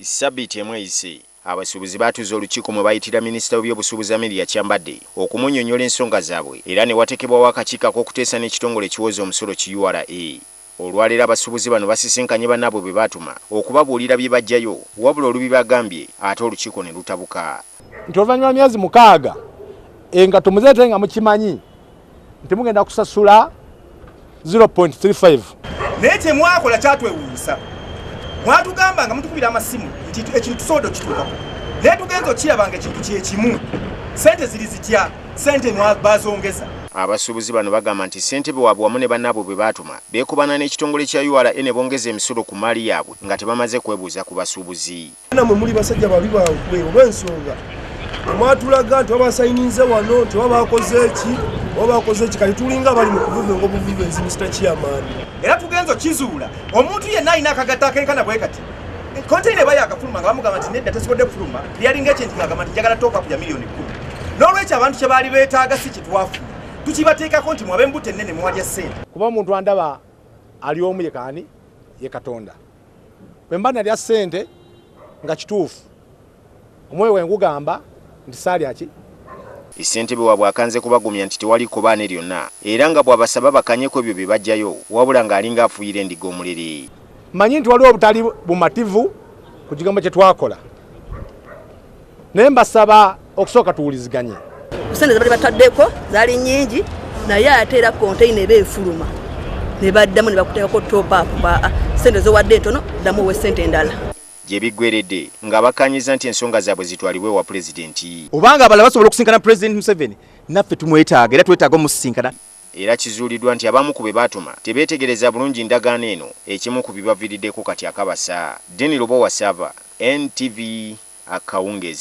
Sabiti emweyise abasuubuzi baatuuza olukiiko mwe bayitira minisita w'ebyobusuubuzi Amelia Kyambadde okumunnyonnyola ensonga zaabwe era ne wateekebwawo akakiiko ak'okuteesa n'ekitongole kiwoza omusolo ki URA. Olwaleero abasuubuzi bano basisinkanye bannaabwe bwe baatuma okubabuulira bye bajjayo wabula olubi bagambye ate olukiiko ne lutabuka. Nti oluvannyuma myezi 6 nga tumuzeete nga mukimanyi nti mugenda kusasula 0.35. Naye temwakola kyatwewuunyisa. Mwatugamba nga mutukubira amasimu nti ekintu tusobola okituukako. Naye tugenza okirabanga ekintu kye kimu. Sente ziri zitya, sente bazongeza. Abasuubuzi bano bagamba nti ssentebe waabwe wamu ne bannaabwe bwe baatuma beekubana n'ekitongole kya URA ne bongeza emisolo ku maali yaabwe nga tebamaze kwebuuza ku basuubuzi. Namwe muli basajja babi bankwe olw'ensonga mwatulaga nti wabasayinize wano nti wabakoze eki kati tulinga bali mu kuvuga obuvubenzi Mr. Chairman. Era tugenza okizuula omuntu yenna alina akagatta akenkana bwe kati konteyina eba yakafuluma nga bamugamba nti nedda tesobodde kufuluma yalinga ekintu ng'agamba nti njagala tooka ku ya miliyoni 10. N'olwekyo abantu kye baali beetaaga si kye twafunye tukibateekako nti mwabe embuto ennene muwalya ssente. Kuba omuntu andaba ali omu yekaani ye Katonda. Bwe mba nalya ssente nga kituufu omwoyo we ngugamba nti saalya ki. Ssentebe waabwe akanze kubagumya nti tewali kobaane lyonna era nga bw'abasaba bakanyeko ebyo bye bajjayo wabula ng'alinga afuuyira endiga omulere. Manyi nti waliwo obutali bumativu ku kigambo kye twakola naye mbasaba okusooka tuwuliziganye. Sente zabali bataddeko zaali nnyingi naye ate era konteyina eba efuluma ne baddamu ne bakuteekako top up sente zowadde entono ddamu owe sente endala. Gye biggweredde nga bakkaanyiza nti ensonga zaabwe zitwalibwe wa pulezidenti. Obanga abalala basobola okusinkana Pulezidenti Museveni naffe tumwetaaga era twetaaga omusisinkana. Era kizuuliddwa nti abamu ku be baatuma tebeetegereza bulungi ndagaano eno ekimu ku bibaviiriddeko kati akabasa. Deni Lobo Wasava, NTV Akawungezi.